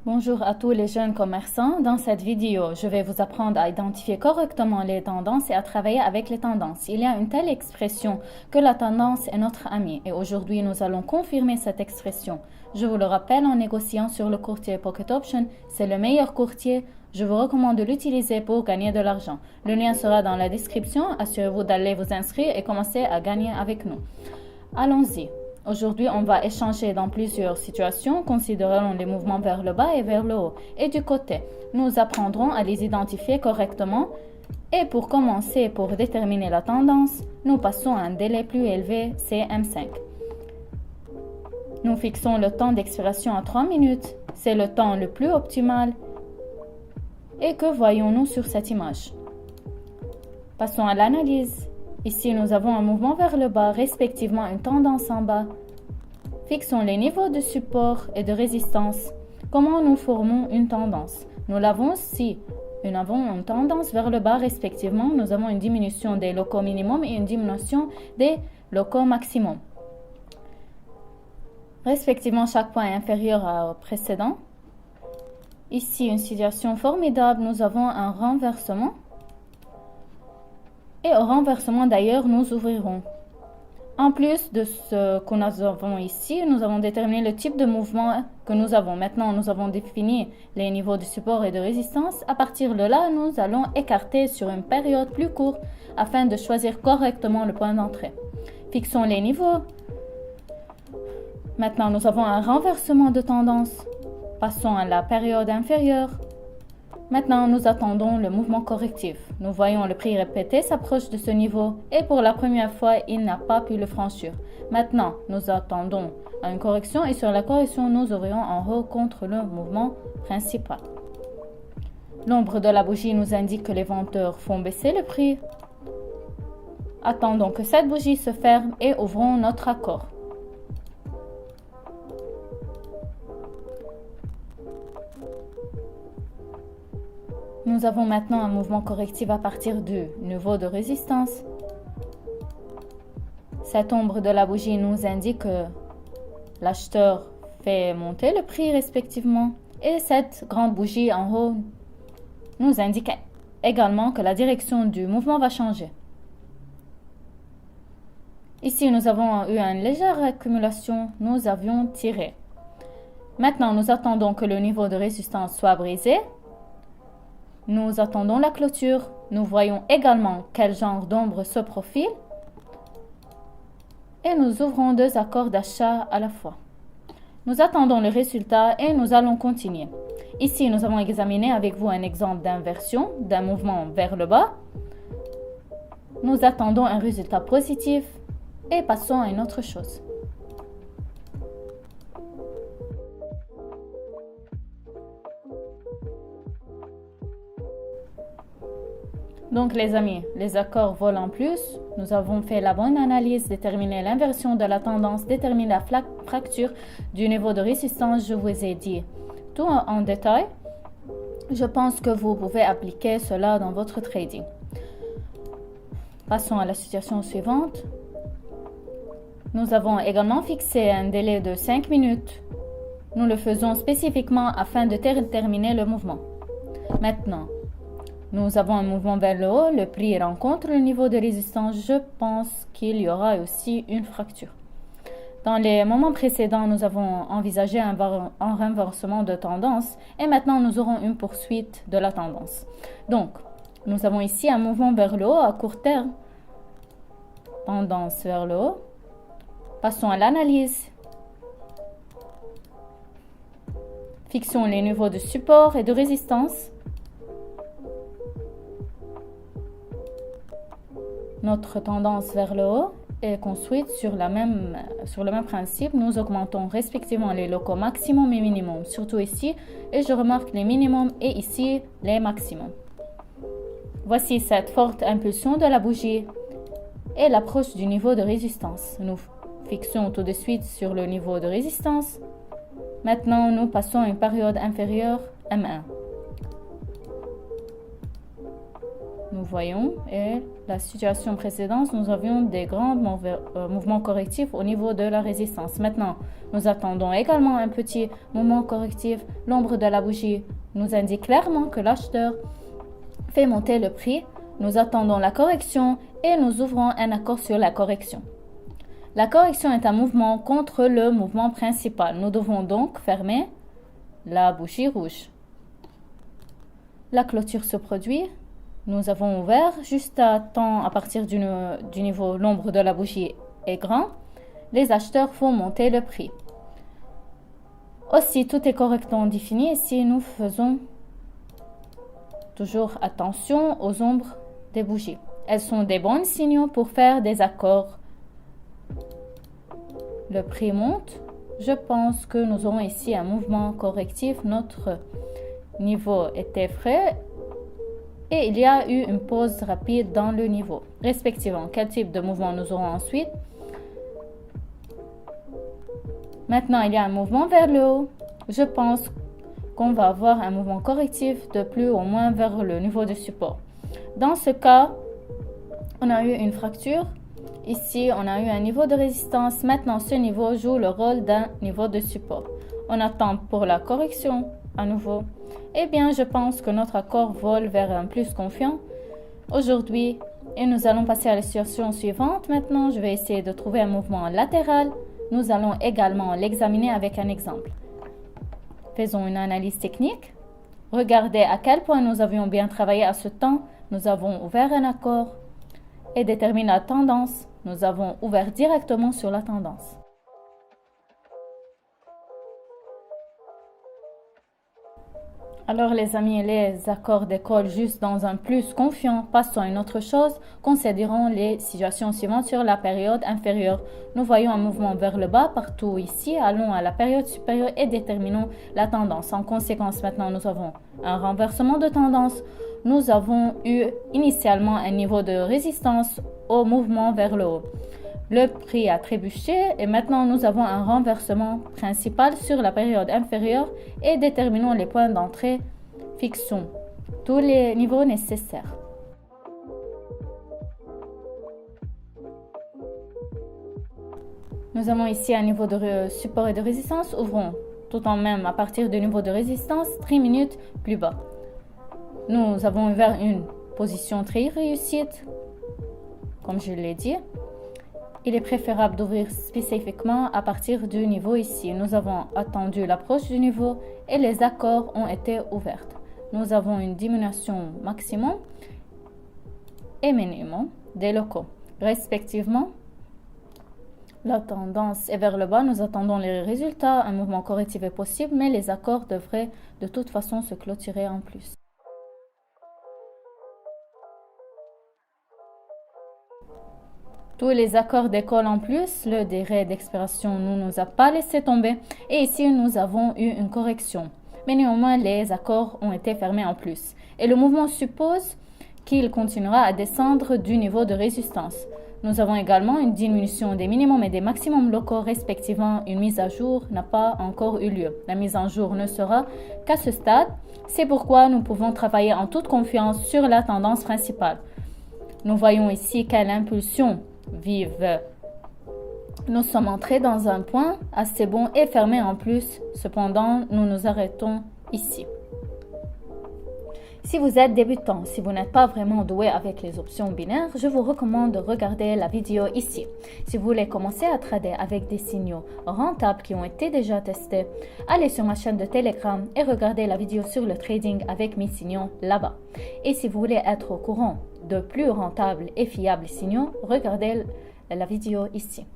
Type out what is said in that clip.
Bonjour à tous les jeunes commerçants. Dans cette vidéo, je vais vous apprendre à identifier correctement les tendances et à travailler avec les tendances. Il y a une telle expression que la tendance est notre amie et aujourd'hui nous allons confirmer cette expression. Je vous le rappelle, en négociant sur le courtier Pocket Option, c'est le meilleur courtier. Je vous recommande de l'utiliser pour gagner de l'argent. Le lien sera dans la description. Assurez-vous d'aller vous inscrire et commencer à gagner avec nous. Allons-y. Aujourd'hui, on va échanger dans plusieurs situations, considérant les mouvements vers le bas et vers le haut. Et du côté, nous apprendrons à les identifier correctement. Et pour commencer, pour déterminer la tendance, nous passons à un délai plus élevé, CM5. Nous fixons le temps d'expiration à 3 minutes. C'est le temps le plus optimal. Et que voyons-nous sur cette image? Passons à l'analyse. Ici, nous avons un mouvement vers le bas, respectivement une tendance en bas. Fixons les niveaux de support et de résistance. Comment nous formons une tendance? Nous l'avons si nous avons une tendance vers le bas, respectivement, nous avons une diminution des locaux minimum et une diminution des locaux maximum. Respectivement, chaque point est inférieur au précédent. Ici, une situation formidable, nous avons un renversement. Et au renversement d'ailleurs, nous ouvrirons. En plus de ce que nous avons ici, nous avons déterminé le type de mouvement que nous avons. Maintenant, nous avons défini les niveaux de support et de résistance. À partir de là, nous allons écarter sur une période plus courte afin de choisir correctement le point d'entrée. Fixons les niveaux. Maintenant, nous avons un renversement de tendance. Passons à la période inférieure. Maintenant, nous attendons le mouvement correctif. Nous voyons le prix répété s'approche de ce niveau et pour la première fois, il n'a pas pu le franchir. Maintenant, nous attendons une correction et sur la correction, nous ouvrirons en haut contre le mouvement principal. L'ombre de la bougie nous indique que les vendeurs font baisser le prix. Attendons que cette bougie se ferme et ouvrons notre accord. Nous avons maintenant un mouvement correctif à partir du niveau de résistance. Cette ombre de la bougie nous indique que l'acheteur fait monter le prix respectivement. Et cette grande bougie en haut nous indique également que la direction du mouvement va changer. Ici, nous avons eu une légère accumulation, nous avions tiré. Maintenant, nous attendons que le niveau de résistance soit brisé. Nous attendons la clôture. Nous voyons également quel genre d'ombre se profile. Et nous ouvrons deux accords d'achat à la fois. Nous attendons le résultat et nous allons continuer. Ici, nous avons examiné avec vous un exemple d'inversion, d'un mouvement vers le bas. Nous attendons un résultat positif et passons à une autre chose. Donc les amis, les accords volent en plus. Nous avons fait la bonne analyse, déterminé l'inversion de la tendance, déterminé la fracture du niveau de résistance. Je vous ai dit tout en détail. Je pense que vous pouvez appliquer cela dans votre trading. Passons à la situation suivante. Nous avons également fixé un délai de 5 minutes. Nous le faisons spécifiquement afin de déterminer le mouvement. Maintenant, nous avons un mouvement vers le haut, le prix rencontre le niveau de résistance. Je pense qu'il y aura aussi une fracture. Dans les moments précédents, nous avons envisagé un renversement de tendance et maintenant nous aurons une poursuite de la tendance. Donc, nous avons ici un mouvement vers le haut à court terme. Tendance vers le haut. Passons à l'analyse. Fixons les niveaux de support et de résistance. Notre tendance vers le haut est construite sur le même principe. Nous augmentons respectivement les locaux maximum et minimum, surtout ici, et je remarque les minimums et ici les maximums. Voici cette forte impulsion de la bougie et l'approche du niveau de résistance. Nous fixons tout de suite sur le niveau de résistance. Maintenant, nous passons à une période inférieure M1. Nous voyons, et la situation précédente, nous avions des grands mouvements correctifs au niveau de la résistance. Maintenant, nous attendons également un petit mouvement correctif. L'ombre de la bougie nous indique clairement que l'acheteur fait monter le prix. Nous attendons la correction et nous ouvrons un accord sur la correction. La correction est un mouvement contre le mouvement principal. Nous devons donc fermer la bougie rouge. La clôture se produit. Nous avons ouvert juste à temps à partir du niveau l'ombre de la bougie est grand. Les acheteurs font monter le prix. Aussi, tout est correctement défini. Ici, nous faisons toujours attention aux ombres des bougies. Elles sont des bons signaux pour faire des accords. Le prix monte. Je pense que nous aurons ici un mouvement correctif. Notre niveau était frais et il y a eu une pause rapide dans le niveau. Respectivement, quel type de mouvement nous aurons ensuite? Maintenant, il y a un mouvement vers le haut. Je pense qu'on va avoir un mouvement correctif de plus ou moins vers le niveau de support. Dans ce cas, on a eu une fracture. Ici, on a eu un niveau de résistance. Maintenant, ce niveau joue le rôle d'un niveau de support. On attend pour la correction à nouveau. Eh bien, je pense que notre accord vole vers un plus confiant aujourd'hui. Et nous allons passer à la situation suivante. Maintenant, je vais essayer de trouver un mouvement latéral. Nous allons également l'examiner avec un exemple. Faisons une analyse technique. Regardez à quel point nous avions bien travaillé à ce temps. Nous avons ouvert un accord et déterminé la tendance. Nous avons ouvert directement sur la tendance. Alors les amis, les accords décollent juste dans un plus confiant. Passons à une autre chose. Considérons les situations suivantes sur la période inférieure. Nous voyons un mouvement vers le bas partout ici. Allons à la période supérieure et déterminons la tendance. En conséquence, maintenant, nous avons un renversement de tendance. Nous avons eu initialement un niveau de résistance au mouvement vers le haut. Le prix a trébuché et maintenant nous avons un renversement principal sur la période inférieure et déterminons les points d'entrée. Fixons tous les niveaux nécessaires. Nous avons ici un niveau de support et de résistance. Ouvrons tout en même à partir du niveau de résistance 3 minutes plus bas. Nous avons ouvert une position très réussite, comme je l'ai dit. Il est préférable d'ouvrir spécifiquement à partir du niveau ici. Nous avons attendu l'approche du niveau et les accords ont été ouverts. Nous avons une diminution maximum et minimum des locaux. Respectivement, la tendance est vers le bas. Nous attendons les résultats. Un mouvement correctif est possible, mais les accords devraient de toute façon se clôturer en plus. Tous les accords décollent en plus. Le délai d'expiration ne nous a pas laissé tomber. Et ici, nous avons eu une correction. Mais néanmoins, les accords ont été fermés en plus. Et le mouvement suppose qu'il continuera à descendre du niveau de résistance. Nous avons également une diminution des minimums et des maximums locaux respectivement. Une mise à jour n'a pas encore eu lieu. La mise en jour ne sera qu'à ce stade. C'est pourquoi nous pouvons travailler en toute confiance sur la tendance principale. Nous voyons ici quelle impulsion vive. Nous sommes entrés dans un point assez bon et fermé en plus. Cependant, nous nous arrêtons ici. Si vous êtes débutant, si vous n'êtes pas vraiment doué avec les options binaires, je vous recommande de regarder la vidéo ici. Si vous voulez commencer à trader avec des signaux rentables qui ont été déjà testés, allez sur ma chaîne de Telegram et regardez la vidéo sur le trading avec mes signaux là-bas. Et si vous voulez être au courant de plus rentables et fiables signaux, regardez la vidéo ici.